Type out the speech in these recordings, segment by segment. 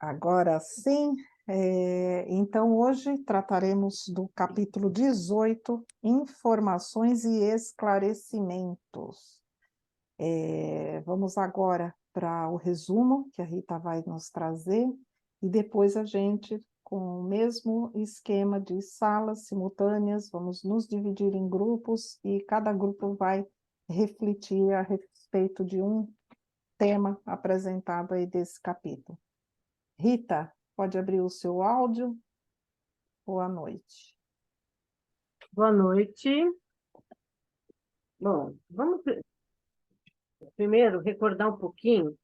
Agora sim, então hoje trataremos do capítulo 18, informações e esclarecimentos. Vamos agora para o resumo que a Rita vai nos trazer, e depois a gente, com o mesmo esquema de salas simultâneas, vamos nos dividir em grupos e cada grupo vai refletir a respeito de um tema apresentado aí desse capítulo. Rita, pode abrir o seu áudio. Boa noite. Boa noite. Bom, vamos primeiro recordar um pouquinho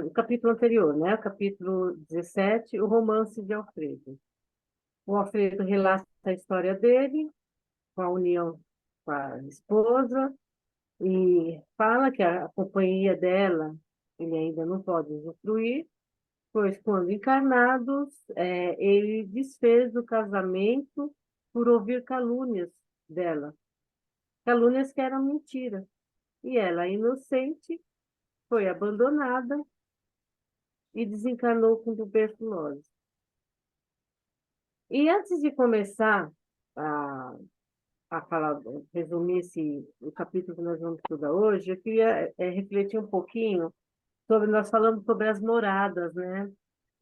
o capítulo anterior, né? O capítulo 17, o romance de Alfredo. O Alfredo relata a história dele, com a união com a esposa, e fala que a companhia dela ele ainda não pode usufruir, pois quando encarnados, ele desfez o casamento por ouvir calúnias dela. Calúnias que eram mentira. E ela, inocente, foi abandonada e desencarnou com tuberculose. E antes de começar a, a falar, resumir o capítulo que nós vamos estudar hoje, eu queria refletir um pouquinho sobre, nós falamos sobre as moradas, né?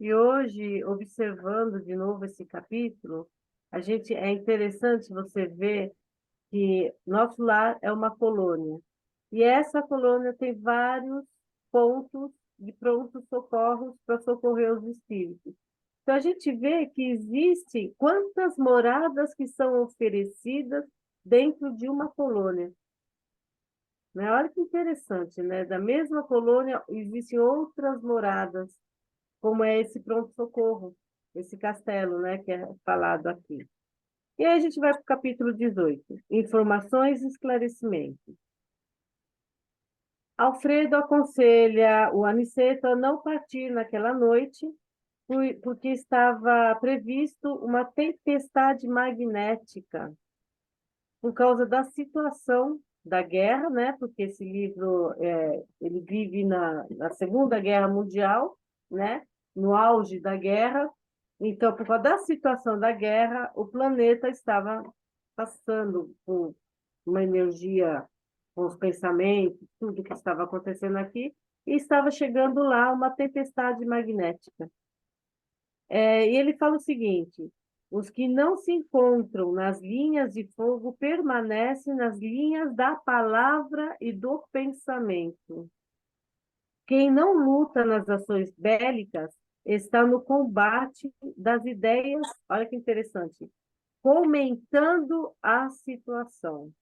E hoje, observando de novo esse capítulo, é interessante você ver que nosso lar é uma colônia. E essa colônia tem vários pontos de prontos socorros para socorrer os espíritos. Então, a gente vê que existem quantas moradas que são oferecidas dentro de uma colônia. Né? Olha que interessante, né? Da mesma colônia existem outras moradas, como é esse pronto-socorro, esse castelo, né, que é falado aqui. E aí a gente vai para o capítulo 18, informações e esclarecimentos. Alfredo aconselha o Aniceto a não partir naquela noite, porque estava previsto uma tempestade magnética, por causa da situação da guerra, né? Porque esse livro ele vive na Segunda Guerra Mundial, né? No auge da guerra. Então, por causa da situação da guerra, o planeta estava passando por uma energia, com os pensamentos, tudo que estava acontecendo aqui, e estava chegando lá uma tempestade magnética. E ele fala o seguinte: os que não se encontram nas linhas de fogo permanecem nas linhas da palavra e do pensamento. Quem não luta nas ações bélicas está no combate das ideias, olha que interessante, comentando a situação.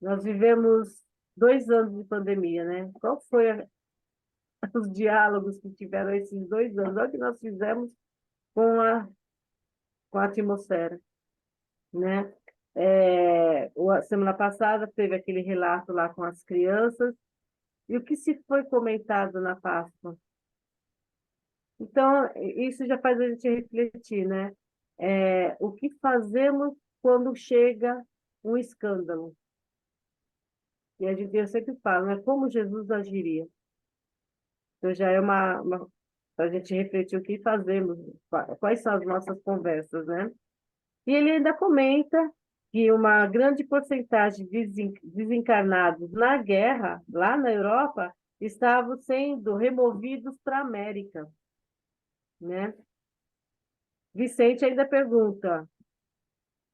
Nós vivemos 2 anos de pandemia, né? Qual foi os diálogos que tiveram esses 2 anos? Olha o que nós fizemos com a atmosfera, né? A semana passada teve aquele relato lá com as crianças, e o que se foi comentado na Páscoa? Então, isso já faz a gente refletir, né? O que fazemos quando chega um escândalo? E eu sempre falo, né? Como Jesus agiria? Então, já é a gente refletir o que fazemos, quais são as nossas conversas, né? E ele ainda comenta que uma grande porcentagem de desencarnados na guerra, lá na Europa, estavam sendo removidos para a América, né? Vicente ainda pergunta,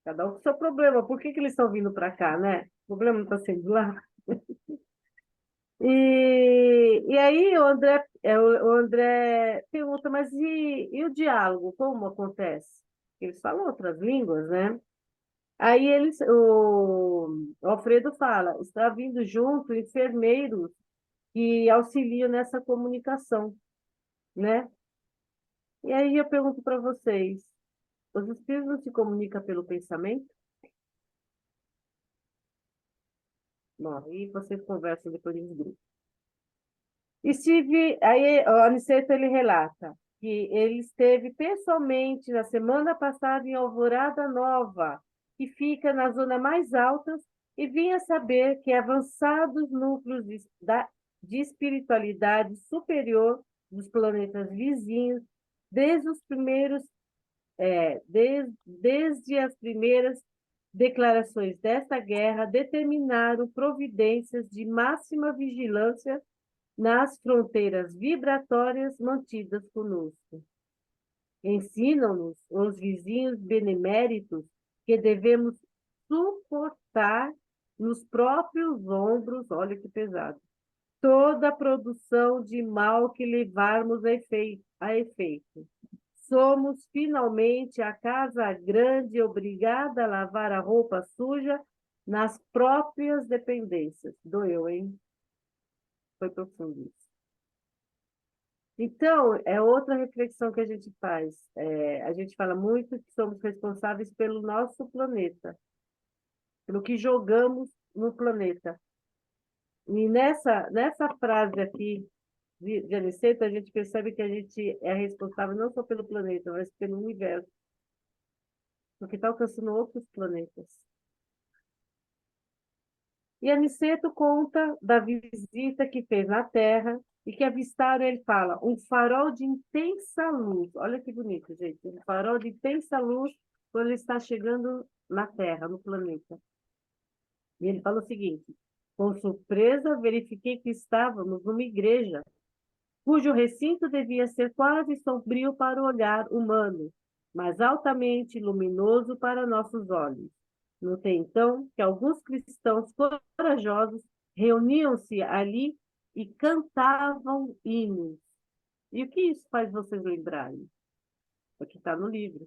cada um com o seu problema, por que eles estão vindo para cá, né? O problema não está sendo lá. E aí o André pergunta, mas e o diálogo, como acontece? Eles falam outras línguas, né? Aí o Alfredo fala, está vindo junto enfermeiros que auxiliam nessa comunicação, né? E aí eu pergunto para vocês, os espíritos se comunicam pelo pensamento? Bom, aí vocês conversam depois nos grupos. Aí o Aniceto ele relata que ele esteve pessoalmente na semana passada em Alvorada Nova, que fica na zona mais alta, e vinha saber que avançados núcleos de espiritualidade superior dos planetas vizinhos, desde os primeiros, desde as primeiras declarações desta guerra, determinaram providências de máxima vigilância nas fronteiras vibratórias mantidas conosco. Ensinam-nos os vizinhos beneméritos que devemos suportar nos próprios ombros, olha que pesado, toda a produção de mal que levarmos a efeito. Somos finalmente a casa grande obrigada a lavar a roupa suja nas próprias dependências. Doeu, hein? Foi profundo isso. Então, é outra reflexão que a gente faz. A gente fala muito que somos responsáveis pelo nosso planeta, pelo que jogamos no planeta. E nessa frase aqui de Aniceto, a gente percebe que a gente é responsável não só pelo planeta, mas pelo universo, porque está alcançando outros planetas. E Aniceto conta da visita que fez na Terra e que avistaram, ele fala, um farol de intensa luz. Olha que bonito, gente. Um farol de intensa luz quando ele está chegando na Terra, no planeta. E ele fala o seguinte: com surpresa, verifiquei que estávamos numa igreja, cujo recinto devia ser quase sombrio para o olhar humano, mas altamente luminoso para nossos olhos. Notei, então, que alguns cristãos corajosos reuniam-se ali e cantavam hinos. E o que isso faz vocês lembrarem? O que está no livro.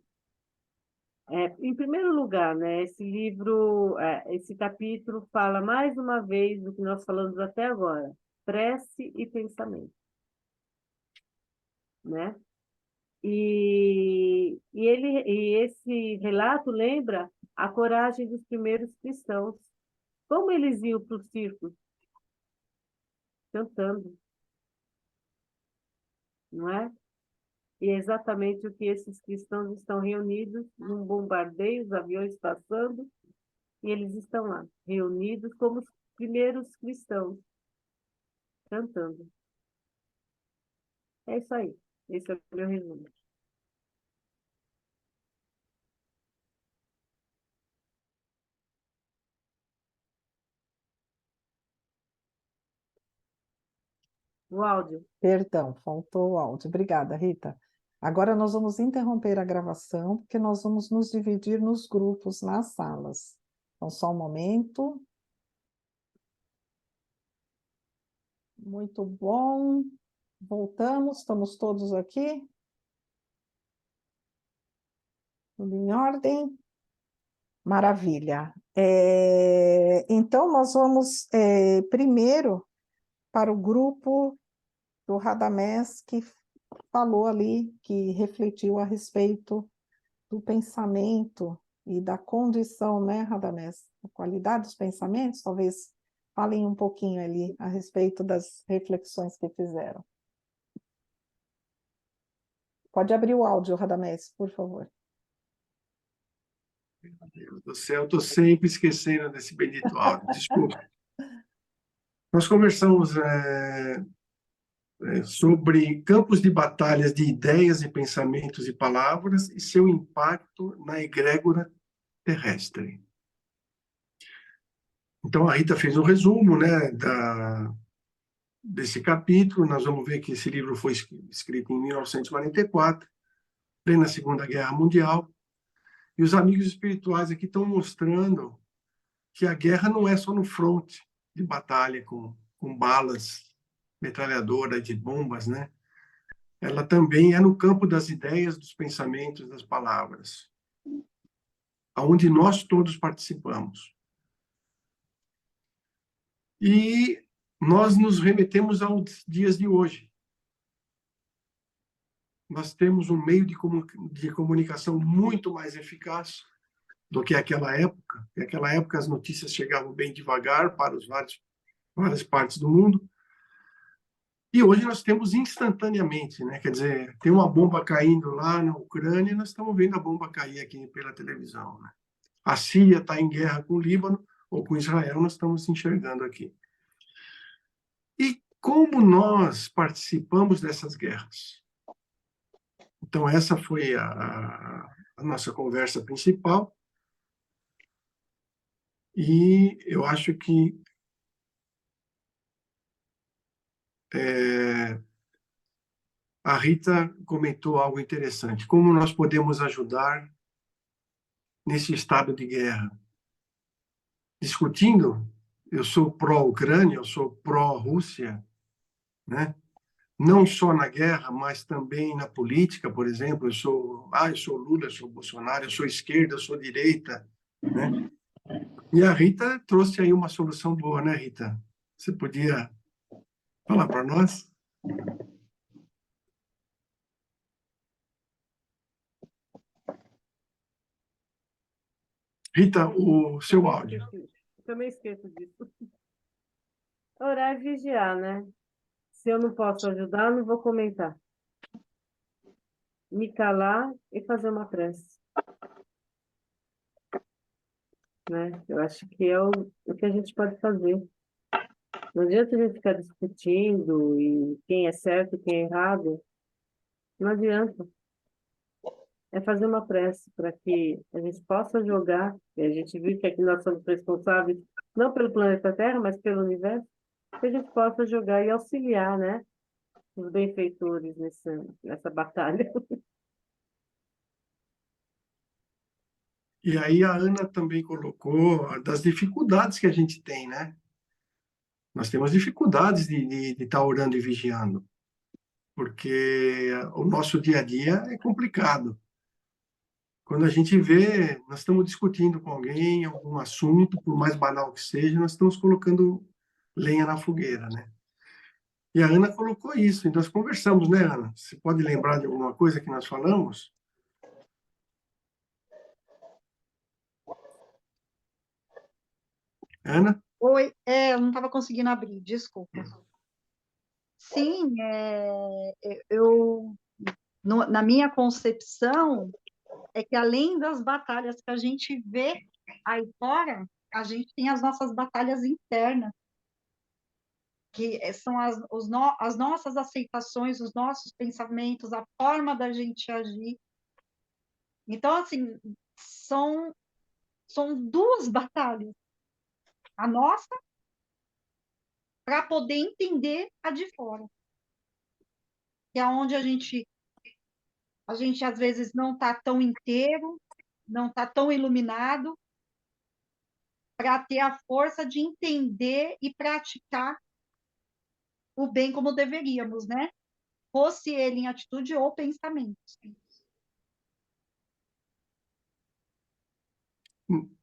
Em primeiro lugar, né, esse livro, esse capítulo fala mais uma vez do que nós falamos até agora, prece e pensamento, né? E esse relato lembra a coragem dos primeiros cristãos. Como eles iam para o circo? Cantando, não é? E é exatamente o que esses cristãos estão reunidos num bombardeio, os aviões passando, e eles estão lá, reunidos como os primeiros cristãos, cantando. É isso aí. Esse é o meu resumo. O áudio. Perdão, faltou o áudio. Obrigada, Rita. Agora nós vamos interromper a gravação, porque nós vamos nos dividir nos grupos, nas salas. Então, só um momento. Muito bom. Voltamos, estamos todos aqui. Tudo em ordem? Maravilha. Então, nós vamos primeiro para o grupo do Radamés, que falou ali, que refletiu a respeito do pensamento e da condição, né, Radamés? A qualidade dos pensamentos, talvez falem um pouquinho ali a respeito das reflexões que fizeram. Pode abrir o áudio, Radamés, por favor. Meu Deus do céu, estou sempre esquecendo desse bendito áudio, desculpa. Nós conversamos sobre campos de batalhas de ideias e pensamentos e palavras e seu impacto na egrégora terrestre. Então, a Rita fez um resumo, né, desse capítulo. Nós vamos ver que esse livro foi escrito em 1944, plena Segunda Guerra Mundial. E os amigos espirituais aqui estão mostrando que a guerra não é só no fronte de batalha com balas, metralhadoras, de bombas, né? Ela também é no campo das ideias, dos pensamentos, das palavras, aonde nós todos participamos. E nós nos remetemos aos dias de hoje. Nós temos um meio de comunicação muito mais eficaz do que aquela época. Naquela época as notícias chegavam bem devagar para várias partes do mundo. E hoje nós temos instantaneamente, né? Quer dizer, tem uma bomba caindo lá na Ucrânia, nós estamos vendo a bomba cair aqui pela televisão, né? A Síria está em guerra com o Líbano ou com Israel, nós estamos enxergando aqui. E como nós participamos dessas guerras. Então, essa foi a nossa conversa principal. E eu acho que a Rita comentou algo interessante. Como nós podemos ajudar nesse estado de guerra? Discutindo, eu sou pró-Ucrânia, eu sou pró-Rússia, né? Não só na guerra, mas também na política, por exemplo. Eu sou Lula, eu sou Bolsonaro, eu sou esquerda, eu sou direita, né? E a Rita trouxe aí uma solução boa, né, Rita? Você podia falar para nós? Rita, o seu áudio. Também esqueço disso. Orar e vigiar, né? Se eu não posso ajudar, eu não vou comentar. Me calar e fazer uma prece. Né? Eu acho que é o que a gente pode fazer. Não adianta a gente ficar discutindo e quem é certo e quem é errado. Não adianta. É fazer uma prece para que a gente possa jogar. E a gente viu que aqui nós somos responsáveis, não pelo planeta Terra, mas pelo universo, que a gente possa jogar e auxiliar, né? Os benfeitores nessa batalha. E aí a Ana também colocou das dificuldades que a gente tem, né? Nós temos dificuldades de estar orando e vigiando, porque o nosso dia a dia é complicado. Quando a gente vê, nós estamos discutindo com alguém algum assunto, por mais banal que seja, nós estamos colocando lenha na fogueira, né? E a Ana colocou isso, e nós conversamos, né, Ana? Você pode lembrar de alguma coisa que nós falamos? Ana? Oi, eu não estava conseguindo abrir, desculpa. Sim, na minha concepção, é que além das batalhas que a gente vê aí fora, a gente tem as nossas batalhas internas, que são as nossas aceitações, os nossos pensamentos, a forma da gente agir. Então, assim, são duas batalhas. A nossa, para poder entender a de fora. Que é onde a gente às vezes não está tão inteiro, não está tão iluminado, para ter a força de entender e praticar o bem como deveríamos, né? Fosse ele em atitude ou pensamento.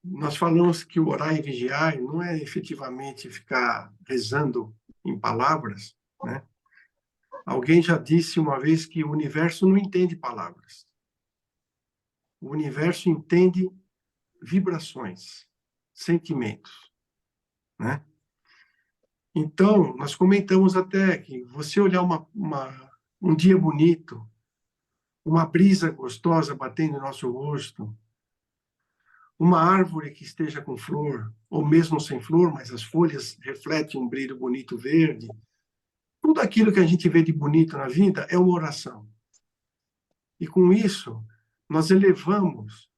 Nós falamos que o orar e vigiar não é efetivamente ficar rezando em palavras, né? Alguém já disse uma vez que o universo não entende palavras. O universo entende vibrações, sentimentos, né? Então, nós comentamos até que você olhar um dia bonito, uma brisa gostosa batendo no nosso rosto, uma árvore que esteja com flor, ou mesmo sem flor, mas as folhas refletem um brilho bonito verde. Tudo aquilo que a gente vê de bonito na vida é uma oração. E com isso, nós elevamos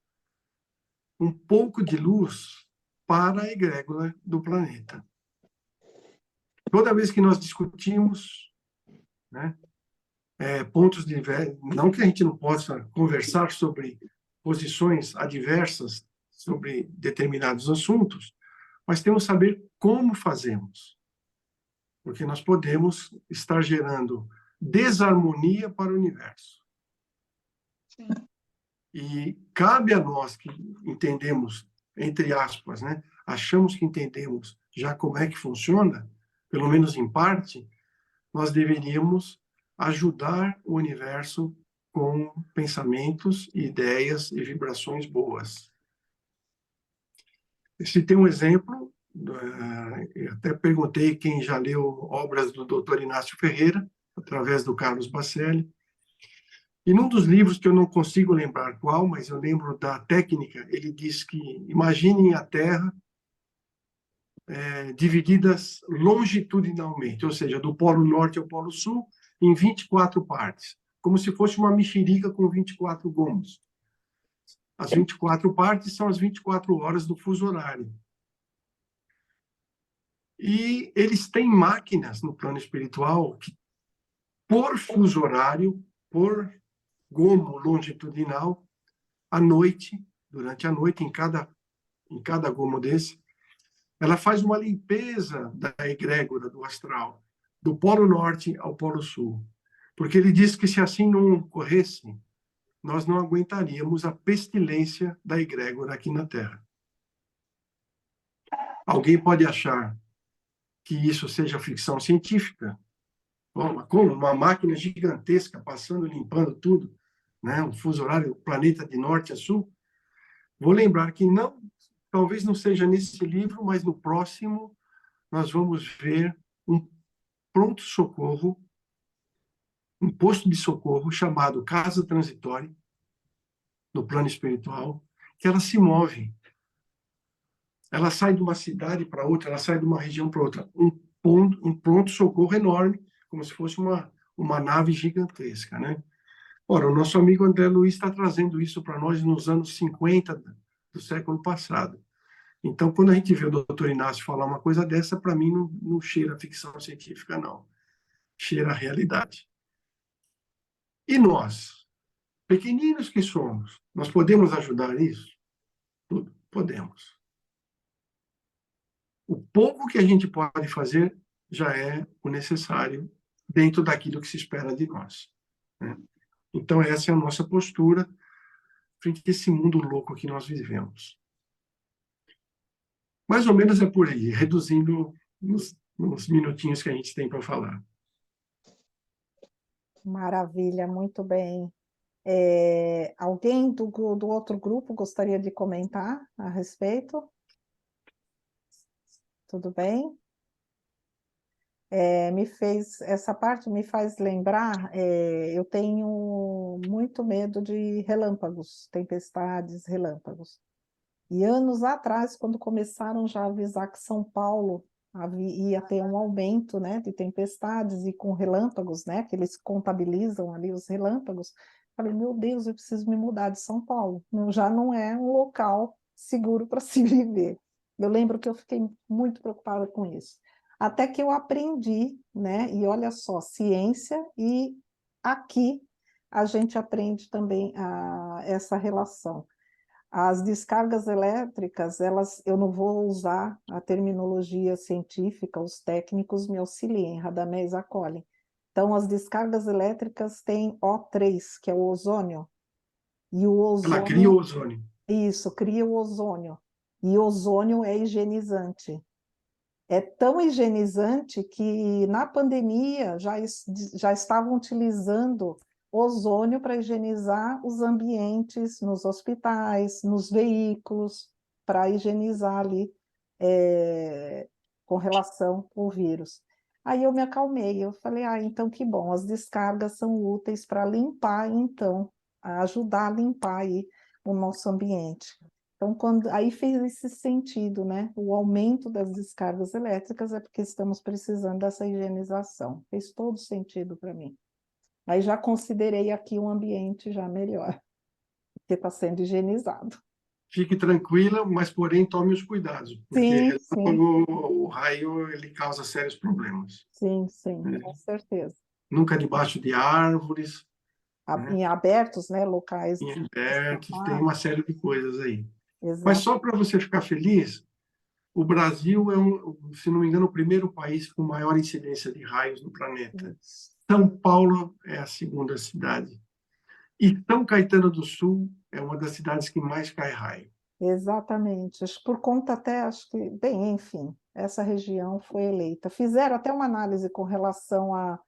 um pouco de luz para a egrégora do planeta. Toda vez que nós discutimos, né, pontos diversos, não que a gente não possa conversar sobre posições adversas sobre determinados assuntos, mas temos que saber como fazemos, porque nós podemos estar gerando desarmonia para o universo. Sim. E cabe a nós que entendemos, entre aspas, né, achamos que entendemos já como é que funciona, pelo menos em parte, nós deveríamos ajudar o universo com pensamentos, ideias e vibrações boas. Se tem um exemplo, eu até perguntei quem já leu obras do Dr. Inácio Ferreira, através do Carlos Bacelli, e num dos livros que eu não consigo lembrar qual, mas eu lembro da técnica, ele diz que imaginem a Terra divididas longitudinalmente, ou seja, do Polo Norte ao Polo Sul, em 24 partes, como se fosse uma mexerica com 24 gomos. As 24 partes são as 24 horas do fuso horário. E eles têm máquinas no plano espiritual que, por fuso horário, por gomo longitudinal, à noite, durante a noite, em cada gomo desse, ela faz uma limpeza da egrégora do astral, do Polo Norte ao Polo Sul. Porque ele diz que se assim não ocorresse, nós não aguentaríamos a pestilência da egrégora aqui na Terra. Alguém pode achar que isso seja ficção científica? Como uma máquina gigantesca passando, limpando tudo, né? Um fuso horário, o planeta de norte a sul. Vou lembrar que não, talvez não seja nesse livro, mas no próximo nós vamos ver um pronto-socorro, um posto de socorro chamado Casa Transitória, no plano espiritual, que ela se move. Ela sai de uma cidade para outra, ela sai de uma região para outra. Um pronto-socorro enorme, como se fosse uma nave gigantesca, né? Ora, o nosso amigo André Luiz está trazendo isso para nós nos anos 50 do século passado. Então, quando a gente vê o doutor Inácio falar uma coisa dessa, para mim não cheira ficção científica, não. Cheira a realidade. E nós, pequeninos que somos, nós podemos ajudar isso? Tudo, podemos. O pouco que a gente pode fazer já é o necessário dentro daquilo que se espera de nós, né? Então, essa é a nossa postura frente a esse mundo louco que nós vivemos. Mais ou menos é por aí, reduzindo nos minutinhos que a gente tem para falar. Maravilha, muito bem. Alguém do outro grupo gostaria de comentar a respeito? Tudo bem? Essa parte me faz lembrar, eu tenho muito medo de relâmpagos, tempestades, relâmpagos. E anos atrás, quando começaram já a avisar que São Paulo ia ter um aumento, né, de tempestades e com relâmpagos, né, que eles contabilizam ali os relâmpagos, falei, meu Deus, eu preciso me mudar de São Paulo. Já não é um local seguro para se viver. Eu lembro que eu fiquei muito preocupada com isso. Até que eu aprendi, né, e olha só, ciência, e aqui a gente aprende também essa relação. As descargas elétricas, eu não vou usar a terminologia científica, os técnicos me auxiliem, Radamés acolhem. Então, as descargas elétricas têm O3, que é o ozônio, e o Ela cria ozônio, o ozônio. isso, cria o ozônio, e ozônio é higienizante. É tão higienizante que na pandemia já estavam utilizando ozônio para higienizar os ambientes nos hospitais, nos veículos, para higienizar ali com relação ao vírus. Aí eu me acalmei, eu falei, então que bom, as descargas são úteis para limpar, então, ajudar a limpar aí o nosso ambiente. Então, aí fez esse sentido, né? O aumento das descargas elétricas é porque estamos precisando dessa higienização. Fez todo sentido para mim. Aí já considerei aqui um ambiente já melhor, porque está sendo higienizado. Fique tranquila, mas porém tome os cuidados, porque Sim, sim, o raio ele causa sérios problemas. sim, com certeza. Nunca debaixo de árvores, né? Em abertos, né? Locais Em abertos, tem fechados. uma série de coisas aí. Mas Exato. só para você ficar feliz, o Brasil é, se não me engano, o primeiro país com maior incidência de raios no planeta. São Paulo é a segunda cidade. E São Caetano do Sul é uma das cidades que mais cai raio. Exatamente. Por conta até, acho que, bem, enfim, essa região foi eleita. Fizeram até uma análise com relação à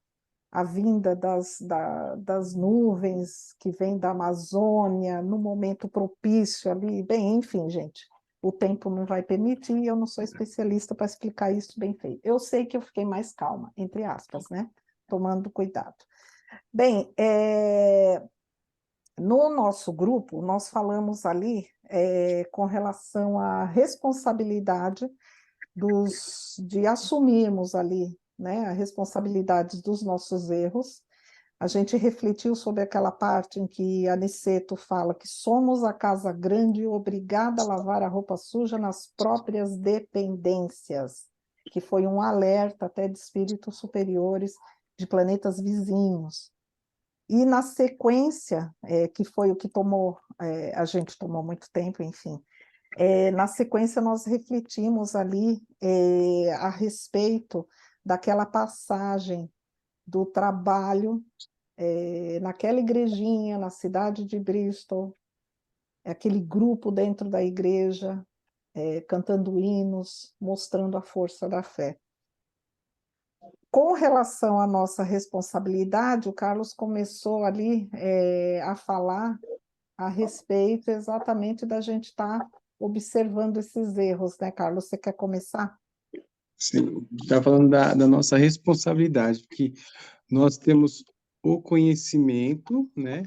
vinda das nuvens que vêm da Amazônia, no momento propício ali. Bem, enfim, gente, o tempo não vai permitir, e eu não sou especialista para explicar isso bem feito. Eu sei que eu fiquei mais calma, entre aspas, né? Tomando cuidado. Bem, no nosso grupo, nós falamos ali com relação à responsabilidade de assumirmos ali, né, a responsabilidade dos nossos erros. A gente refletiu sobre aquela parte em que Aniceto fala que somos a casa grande obrigada a lavar a roupa suja nas próprias dependências, que foi um alerta até de espíritos superiores de planetas vizinhos. E na sequência, que foi o que a gente tomou muito tempo, enfim, na sequência nós refletimos ali a respeito daquela passagem do trabalho naquela igrejinha, na cidade de Bristol, aquele grupo dentro da igreja, cantando hinos, mostrando a força da fé. Com relação à nossa responsabilidade, o Carlos começou ali a falar a respeito exatamente da gente estar observando esses erros, né, Carlos? Você quer começar? Sim, está falando da nossa responsabilidade, porque nós temos o conhecimento, né?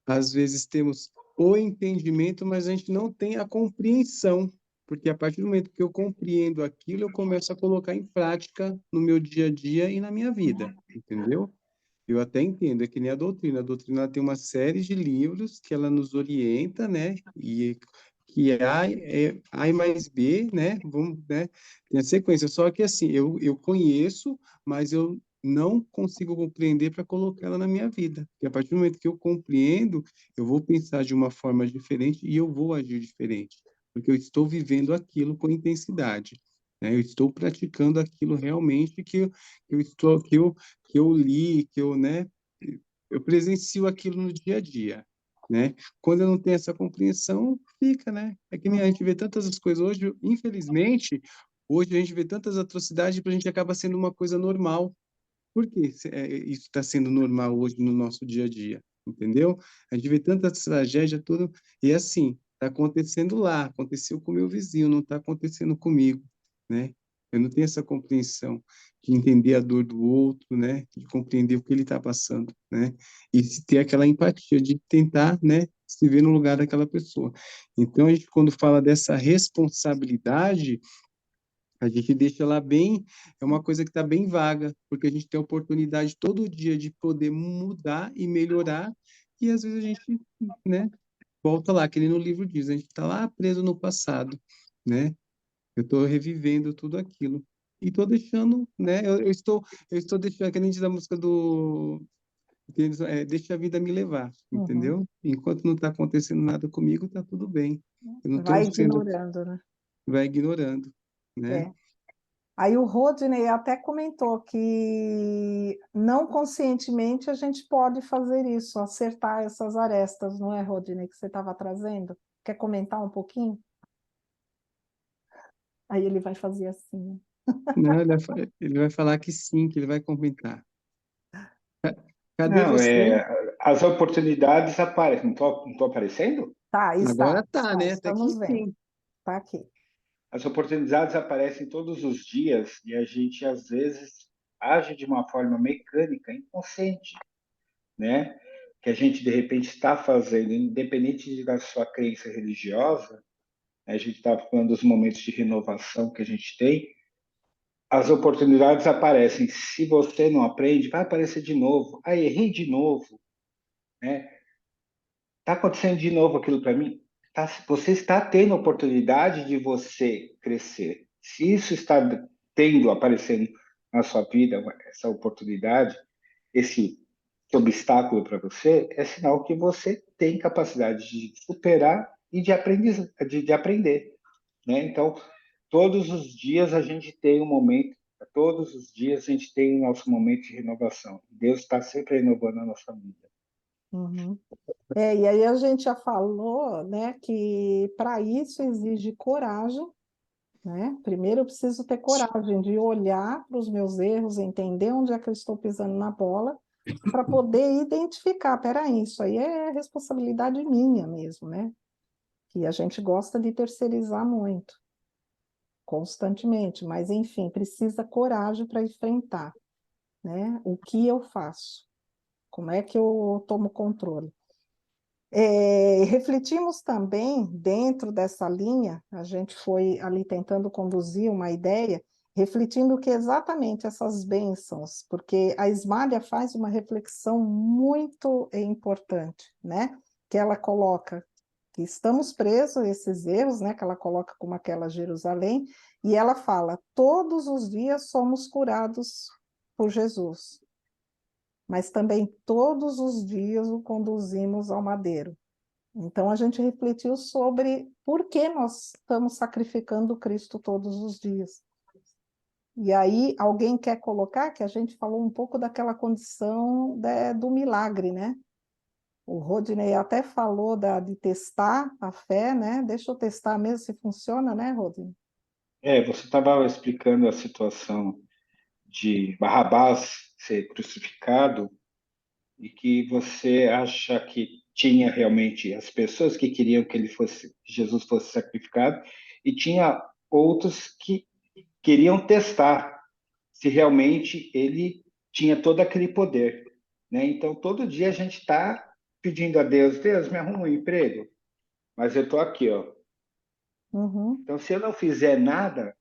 Às vezes temos o entendimento, mas a gente não tem a compreensão, porque a partir do momento que eu compreendo aquilo, eu começo a colocar em prática no meu dia a dia e na minha vida, entendeu? Eu até entendo, é que nem a doutrina ela tem uma série de livros que ela nos orienta, né, e que A mais B, né, vamos, né, tem a sequência, só que assim, eu conheço, mas eu não consigo compreender para colocar ela na minha vida, porque a partir do momento que eu compreendo, eu vou pensar de uma forma diferente e eu vou agir diferente, porque eu estou vivendo aquilo com intensidade, né, eu estou praticando aquilo realmente que eu li, né, eu presencio aquilo no dia a dia, né? Quando eu não tenho essa compreensão, fica, né? É que nem a gente vê tantas coisas hoje, infelizmente, hoje a gente vê tantas atrocidades para a gente acaba sendo uma coisa normal. Por que isso está sendo normal hoje no nosso dia a dia? Entendeu? A gente vê tanta tragédia, tudo, e assim, está acontecendo lá, aconteceu com o meu vizinho, não está acontecendo comigo, né? Eu não tenho essa compreensão de entender a dor do outro, né? De compreender o que ele está passando, né? E se ter aquela empatia de tentar, né? Se ver no lugar daquela pessoa. Então, a gente, quando fala dessa responsabilidade, a gente deixa lá bem, é uma coisa que está bem vaga, porque a gente tem a oportunidade todo dia de poder mudar e melhorar, e às vezes a gente, né, volta lá, que nem no livro diz, a gente está lá preso no passado, né? Eu estou revivendo tudo aquilo. E estou deixando, né? Eu estou deixando, que nem diz a música deixa a vida me levar, Uhum. entendeu? Enquanto não está acontecendo nada comigo, está tudo bem. Eu não estou Vai sendo, ignorando, né? vai ignorando, né? É. Aí o Rodney até comentou que não conscientemente a gente pode fazer isso, acertar essas arestas, não é, Rodney, que você estava trazendo? Quer comentar um pouquinho? Aí ele vai fazer assim. Não, ele vai falar que sim, que ele vai comentar. Cadê Não, você? as oportunidades aparecem. Não tô aparecendo? Tá, Agora tá, né? Até que estamos vendo. sim. Tá aqui. As oportunidades aparecem todos os dias e a gente, às vezes, age de uma forma mecânica, inconsciente, né? Que a gente, de repente, está fazendo, independente da sua crença religiosa, né? A gente está falando dos momentos de renovação que a gente tem, as oportunidades aparecem. Se você não aprende, vai aparecer de novo. Ah, errei de novo, né? Está acontecendo de novo aquilo para mim? Você está tendo a oportunidade de você crescer. Se isso está aparecendo na sua vida, essa oportunidade, esse obstáculo para você, é sinal que você tem capacidade de superar e de aprender, né? Então, todos os dias a gente tem um momento, todos os dias a gente tem o nosso momento de renovação. Deus está sempre renovando a nossa vida. Uhum. E aí a gente já falou, né, que para isso exige coragem, né? Primeiro eu preciso ter coragem de olhar para os meus erros, entender onde é que eu estou pisando na bola, para poder identificar, peraí, isso aí é responsabilidade minha mesmo, né? Que a gente gosta de terceirizar muito, constantemente, mas enfim, precisa coragem para enfrentar, né? O que eu faço? Como é que eu tomo controle? Refletimos também, dentro dessa linha, a gente foi ali tentando conduzir uma ideia, refletindo que exatamente essas bênçãos, porque a Ismália faz uma reflexão muito importante, né? Que ela coloca que estamos presos a esses erros, né? Que ela coloca como aquela Jerusalém, e ela fala, todos os dias somos curados por Jesus, mas também todos os dias o conduzimos ao madeiro. Então, a gente refletiu sobre por que nós estamos sacrificando Cristo todos os dias. E aí, alguém quer colocar que a gente falou um pouco daquela condição do milagre, né? O Rodney até falou de testar a fé, né? Deixa eu testar mesmo se funciona, né, Rodney? Você estava explicando a situação de Barrabás ser crucificado e que você acha que tinha realmente as pessoas que queriam que Jesus fosse sacrificado e tinha outros que queriam testar se realmente ele tinha todo aquele poder, né? Então todo dia a gente está pedindo a Deus, Deus me arruma um emprego, mas eu estou aqui, ó. Uhum, Então se eu não fizer nada,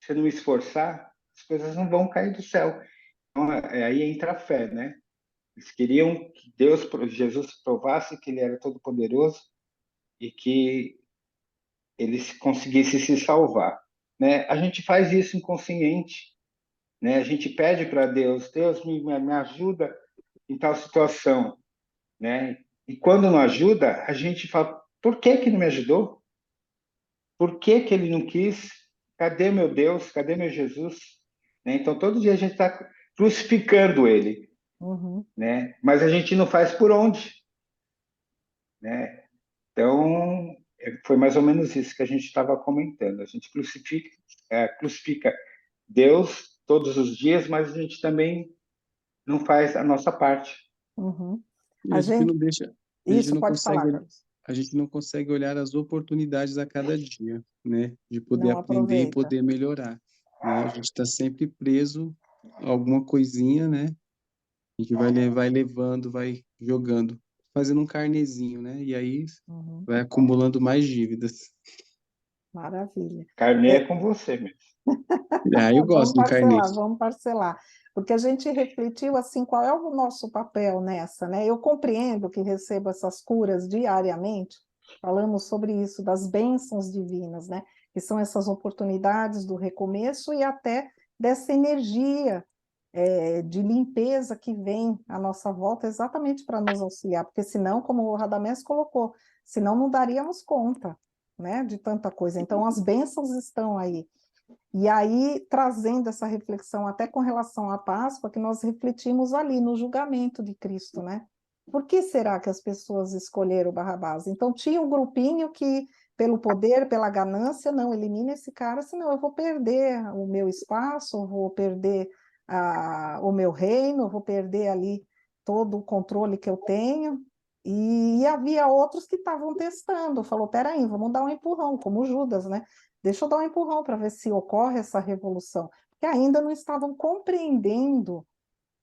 se eu não me esforçar, as coisas não vão cair do céu. Então aí entra a fé, né? Eles queriam que Jesus provasse que ele era todo poderoso e que ele conseguisse se salvar, né? A gente faz isso inconsciente, né? A gente pede para Deus, Deus me ajuda em tal situação, né? E quando não ajuda, a gente fala, por que que não me ajudou? Por que que ele não quis? Cadê meu Deus? Cadê meu Jesus? Né? Então todo dia a gente está crucificando ele, uhum, né? Mas a gente não faz por onde, né? Então foi mais ou menos isso que a gente estava comentando. A gente crucifica Deus todos os dias, mas a gente também não faz a nossa parte. uhum. E A a gente gente... não deixa, a gente Isso, não pode falar, consegue, Carlos. a gente não consegue olhar as oportunidades a cada dia, né? De poder Não aprender e aproveita. poder melhorar, né? A gente está sempre preso a alguma coisinha, né? A gente vai levando, vai jogando, fazendo um carnezinho, né? E aí Uhum, vai acumulando mais dívidas. maravilha. Carnê é É, com você mesmo. Ah, eu gosto de um carnês. vamos parcelar, porque a gente refletiu assim, qual é o nosso papel nessa, né? Eu compreendo que recebo essas curas diariamente, falamos sobre isso, das bênçãos divinas, né? Que são essas oportunidades do recomeço e até dessa energia de limpeza que vem à nossa volta exatamente para nos auxiliar, porque senão, como o Radamés colocou, senão não daríamos conta, né, de tanta coisa. Então, as bênçãos estão aí. E aí, trazendo essa reflexão até com relação à Páscoa, que nós refletimos ali no julgamento de Cristo, né? Por que será que as pessoas escolheram Barrabás? Então, tinha um grupinho que, pelo poder, pela ganância, não, elimina esse cara, senão eu vou perder o meu espaço, eu vou perder o meu reino, eu vou perder ali todo o controle que eu tenho. E havia outros que estavam testando, falou, peraí, vamos dar um empurrão, como Judas, né? Deixa eu dar um empurrão para ver se ocorre essa revolução, porque ainda não estavam compreendendo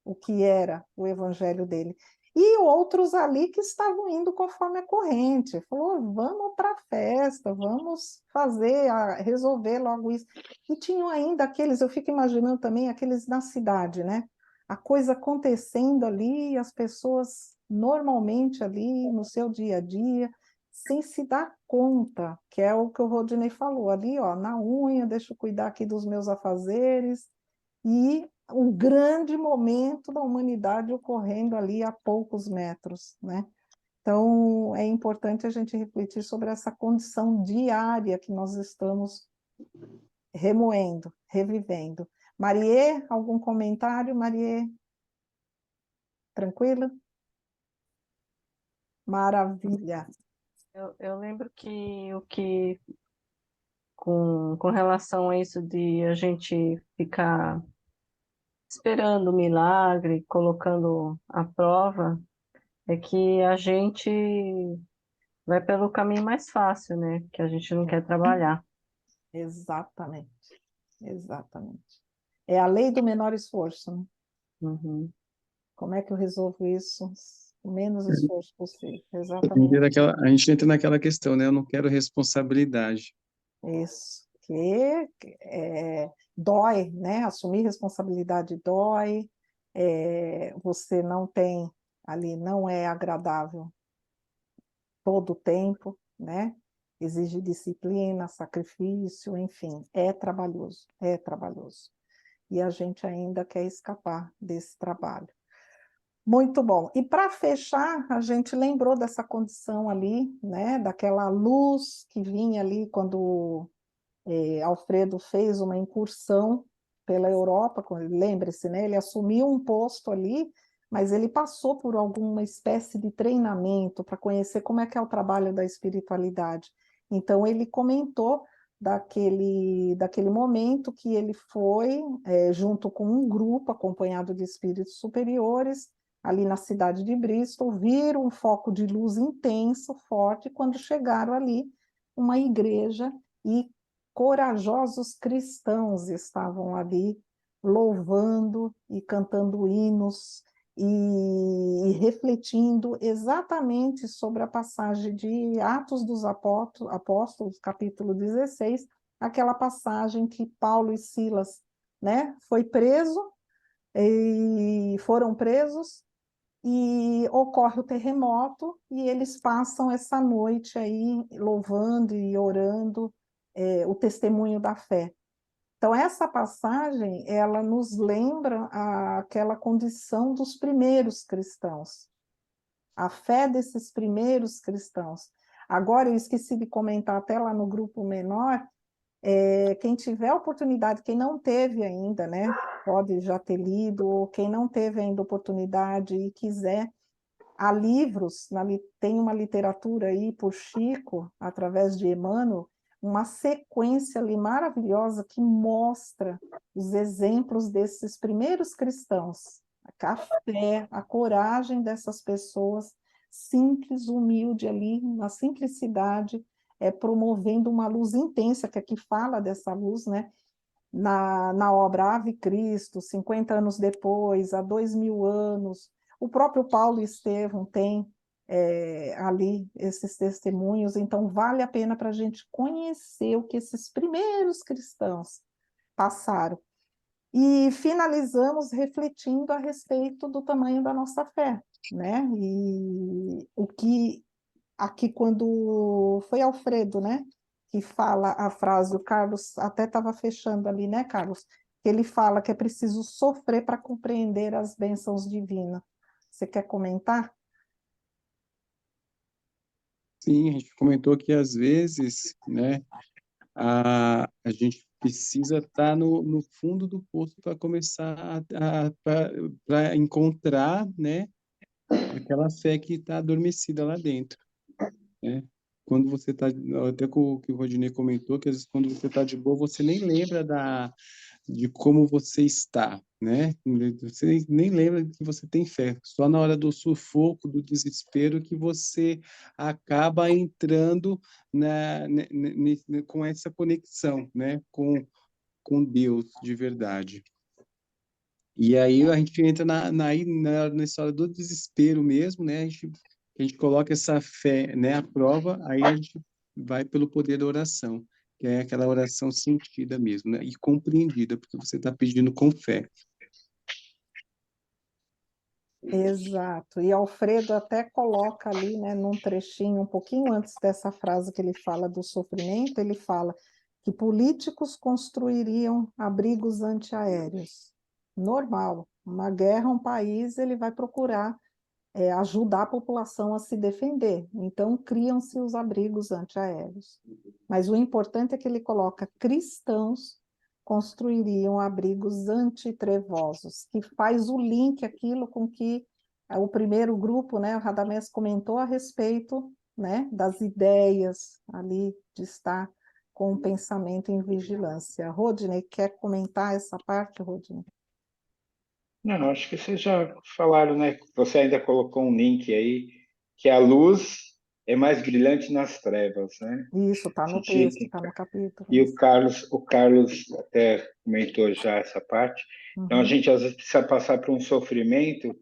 o que era o evangelho dele. E outros ali que estavam indo conforme a corrente, falou, vamos para a festa, vamos resolver logo isso. E tinham ainda aqueles, eu fico imaginando também aqueles na cidade, né? A coisa acontecendo ali, as pessoas normalmente ali no seu dia a dia, sem se dar conta, que é o que o Rodney falou ali, ó, na unha, deixa eu cuidar aqui dos meus afazeres, e um grande momento da humanidade ocorrendo ali a poucos metros, né? Então, é importante a gente refletir sobre essa condição diária que nós estamos remoendo, revivendo. Marie, algum comentário, Marie? Tranquila? Maravilha. Eu lembro com relação a isso de a gente ficar esperando o milagre, colocando à prova, é que a gente vai pelo caminho mais fácil, né? Que a gente não quer trabalhar. Exatamente, exatamente. É a lei do menor esforço, né? Uhum. Como é que eu resolvo isso o menos esforço possível. A Exatamente a gente entra naquela questão, né? Eu não quero responsabilidade. isso. Dói, né? Assumir responsabilidade dói, você não tem ali, não é agradável todo o tempo, né? Exige disciplina, sacrifício, enfim, é trabalhoso, é trabalhoso. E a gente ainda quer escapar desse trabalho. Muito bom. E para fechar, a gente lembrou dessa condição ali, né? Daquela luz que vinha ali quando Alfredo fez uma incursão pela Europa, lembre-se, né? Ele assumiu um posto ali, mas ele passou por alguma espécie de treinamento para conhecer como é que é o trabalho da espiritualidade. Então, ele comentou daquele momento que ele foi, junto com um grupo, acompanhado de espíritos superiores, ali na cidade de Bristol, viram um foco de luz intenso, forte, quando chegaram ali, uma igreja, e corajosos cristãos estavam ali louvando e cantando hinos e refletindo exatamente sobre a passagem de Atos dos Apóstolos, capítulo 16, aquela passagem que Paulo e Silas, né, foram presos e ocorre o terremoto e eles passam essa noite aí louvando e orando o testemunho da fé. Então, essa passagem, ela nos lembra aquela condição dos primeiros cristãos, a fé desses primeiros cristãos. Agora, eu esqueci de comentar até lá no grupo menor, quem tiver a oportunidade, quem não teve ainda, né, pode já ter lido, ou quem não teve ainda oportunidade e quiser, há livros, tem uma literatura aí por Chico, através de Emmanuel, uma sequência ali maravilhosa que mostra os exemplos desses primeiros cristãos, a fé, a coragem dessas pessoas, simples, humilde ali, na simplicidade, promovendo uma luz intensa, que aqui fala dessa luz, né? Na obra Ave Cristo, 50 anos depois, há 2000 anos, o próprio Paulo e Estevão têm ali esses testemunhos, então vale a pena para a gente conhecer o que esses primeiros cristãos passaram. E finalizamos refletindo a respeito do tamanho da nossa fé, né? E o que aqui quando foi Alfredo, né, que fala a frase, o Carlos até estava fechando ali, né, Carlos? Que ele fala que é preciso sofrer para compreender as bênçãos divinas. Você quer comentar? Sim, a gente comentou que às vezes, né, a gente precisa estar no fundo do poço para começar para encontrar, né, aquela fé que está adormecida lá dentro, né? Quando você está, até com o que o Rodinei comentou, que às vezes quando você está de boa, você nem lembra de como você está, né? Você nem lembra que você tem fé. Só na hora do sufoco, do desespero, que você acaba entrando com essa conexão, né? Com Deus de verdade. E aí a gente entra na história do desespero mesmo, né? A gente coloca essa fé, né, à prova, aí a gente vai pelo poder da oração, que é aquela oração sentida mesmo, né? E compreendida, porque você está pedindo com fé. Exato. E Alfredo até coloca ali, né, num trechinho, um pouquinho antes dessa frase que ele fala do sofrimento, ele fala que políticos construiriam abrigos antiaéreos. Normal. Uma guerra, um país, ele vai procurar ajudar a população a se defender. Então, criam-se os abrigos antiaéreos. Mas o importante é que ele coloca cristãos construiriam abrigos antitrevosos, que faz o link aquilo com que o primeiro grupo, né, o Radamés comentou a respeito, né, das ideias ali de estar com o pensamento em vigilância. Rodney, quer comentar essa parte, Rodney? Não, acho que vocês já falaram, né? Você ainda colocou um link aí, que a luz é mais brilhante nas trevas, né? Isso, está no texto, está no capítulo. E o Carlos até comentou já essa parte. Então, a Uhum. gente às vezes precisa passar por um sofrimento,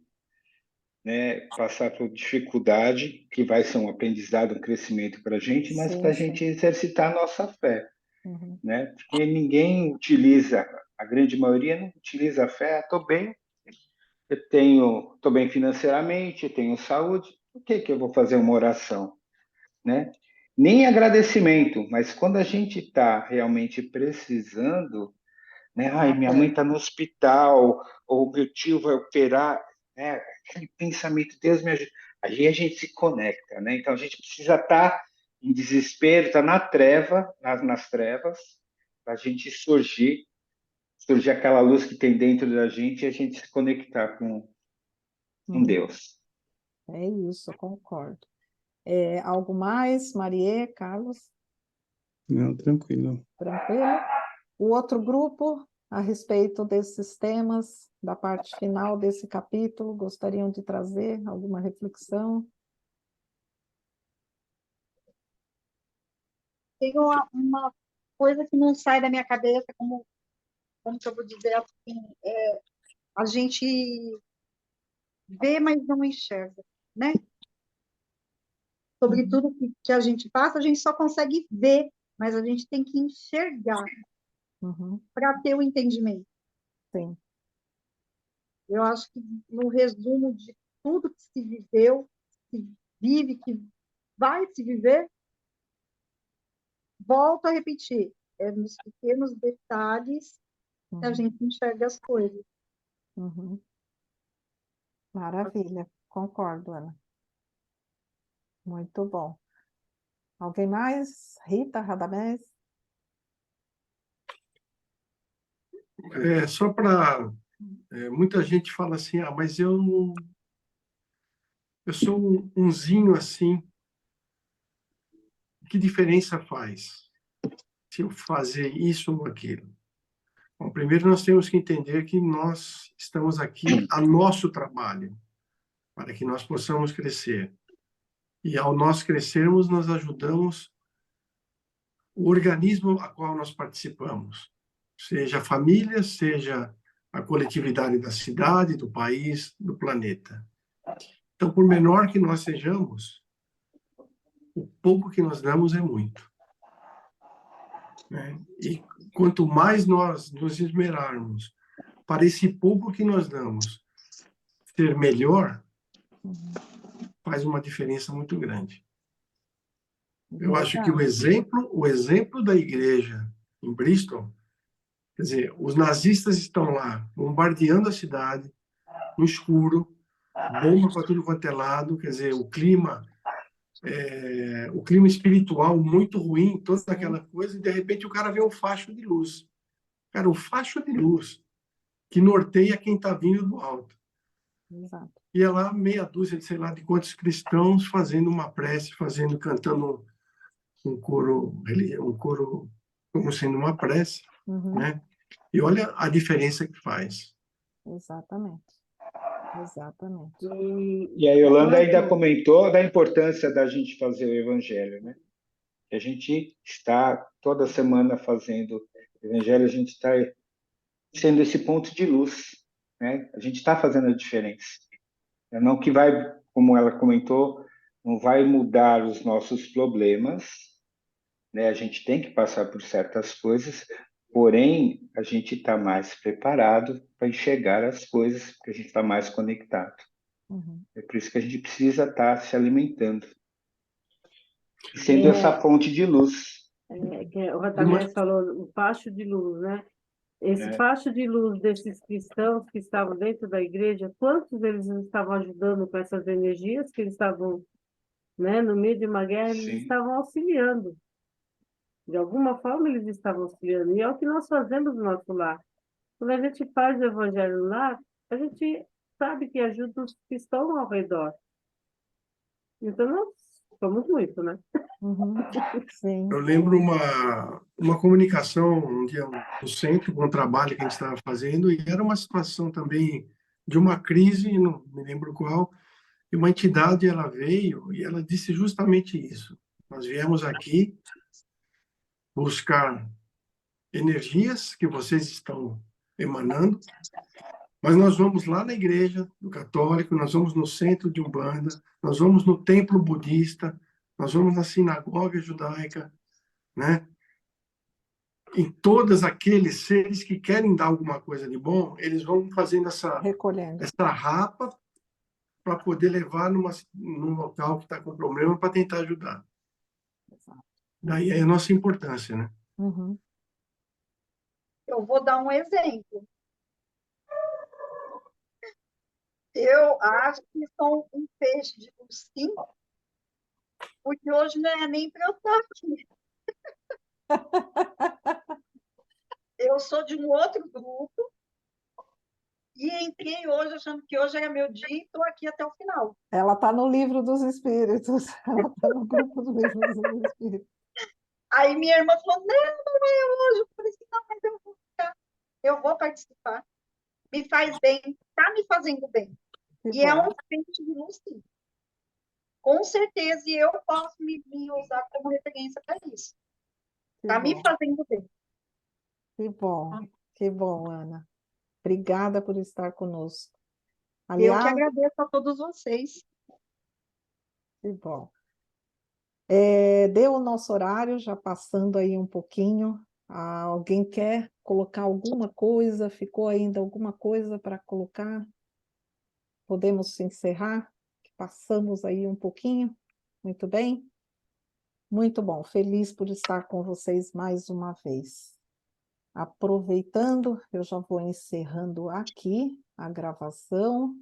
né, passar por dificuldade, que vai ser um aprendizado, um crescimento para a gente, mas Sim, para a sim. gente exercitar a nossa fé, Uhum. né? Porque ninguém utiliza, a grande maioria não utiliza a fé. Estou bem, estou bem financeiramente, eu tenho saúde, por que que eu vou fazer uma oração, né? Nem agradecimento, mas quando a gente está realmente precisando, né? Ai, minha mãe está no hospital, ou meu tio vai operar, né? Aquele pensamento, Deus me ajuda. Aí a gente se conecta, né? Então a gente precisa estar em desespero, estar na treva, nas trevas, para a gente surgir aquela luz que tem dentro da gente e a gente se conectar com Uhum. Deus. É isso, eu concordo. Algo mais, Marie, Carlos? Não, tranquilo. Tranquilo? O outro grupo, a respeito desses temas, da parte final desse capítulo, gostariam de trazer alguma reflexão? Tem uma coisa que não sai da minha cabeça, como que eu vou dizer assim, a gente vê, mas não enxerga, né? Sobre tudo que a gente passa, a gente só consegue ver, mas a gente tem que enxergar Uhum. para ter o entendimento. Sim. Eu acho que no resumo de tudo que se viveu, que vive, que vai se viver, volto a repetir, é nos pequenos detalhes que a Uhum. gente enxerga as coisas. Uhum. Maravilha, concordo, Ana. Muito bom. Alguém mais? Rita Radamés? Só para... muita gente fala assim, mas eu sou umzinho assim, que diferença faz se eu fazer isso ou aquilo? Bom, primeiro nós temos que entender que nós estamos aqui a nosso trabalho, para que nós possamos crescer. E ao nós crescermos, nós ajudamos o organismo a qual nós participamos, seja a família, seja a coletividade da cidade, do país, do planeta. Então, por menor que nós sejamos, o pouco que nós damos é muito, né? E quanto mais nós nos esmerarmos para esse pouco que nós damos ser melhor, faz uma diferença muito grande. Eu acho que Verdade. o exemplo da igreja em Bristol, quer dizer, os nazistas estão lá bombardeando a cidade no escuro, bomba para tudo quanto é lado, quer dizer, o clima espiritual muito ruim, toda aquela coisa, e de repente o cara vê um facho de luz. Cara, um facho de luz que norteia quem está vindo do alto. Exato. E é lá meia dúzia de sei lá de quantos cristãos fazendo uma prece, cantando um coro como sendo uma prece, Uhum. né? E olha a diferença que faz. Exatamente. Exatamente. E a Yolanda Olha, ainda comentou da importância da gente fazer o evangelho, né? Que a gente está toda semana fazendo o evangelho, a gente está sendo esse ponto de luz, né? A gente está fazendo a diferença. Não que vai, como ela comentou, não vai mudar os nossos problemas, né? A gente tem que passar por certas coisas, porém a gente está mais preparado para enxergar as coisas, porque a gente está mais conectado. Uhum. É por isso que a gente precisa estar se alimentando, sendo essa fonte de luz. que o De uma... Radamés falou, o facho de luz, né? Esse Né? facho de luz desses cristãos que estavam dentro da igreja, quantos deles estavam ajudando com essas energias que eles estavam, né, no meio de uma guerra, eles Sim. estavam auxiliando. De alguma forma, eles estavam auxiliando. E é o que nós fazemos no nosso lar. Quando a gente faz o evangelho no lar, a gente sabe que ajuda os que estão ao redor. Então, nós somos muito, né? Uhum. Sim, Eu lembro uma comunicação um dia no centro, com um trabalho que a gente estava fazendo, e era uma situação também de uma crise, não me lembro qual, e uma entidade ela veio e ela disse justamente isso. Nós viemos aqui buscar energias que vocês estão emanando Mas nós vamos lá na igreja do católico, nós vamos no centro de Umbanda, nós vamos no templo budista, nós vamos na sinagoga judaica, né? E todos aqueles seres que querem dar alguma coisa de bom, eles vão fazendo Recolhendo. essa rapa para poder levar num local que está com problema para tentar ajudar. Exato. Daí é a nossa importância, né? Uhum. Eu vou dar um exemplo. Eu acho que sou um peixe de luz, sim, porque hoje não é nem para eu estar aqui. Eu sou de um outro grupo e entrei hoje achando que hoje era meu dia e estou aqui até o final. Ela está no livro dos espíritos, ela está no grupo do livro dos espíritos. Aí minha irmã falou, não é hoje. Eu falei assim, não, mas eu vou ficar, eu vou participar. Me faz bem, está me fazendo bem. Que E é bom, um peixe de luz, sim. Com certeza, e eu posso me usar como referência para isso. que Está me bom, fazendo bem. que bom, Ana. Obrigada por estar conosco. Eu que Aliás, agradeço a todos vocês. que bom. Deu o nosso horário, já passando aí um pouquinho. Alguém quer colocar alguma coisa? Ficou ainda alguma coisa para colocar? Podemos encerrar? Passamos aí um pouquinho. Muito bem? Muito bom. Feliz por estar com vocês mais uma vez. Aproveitando, eu já vou encerrando aqui a gravação.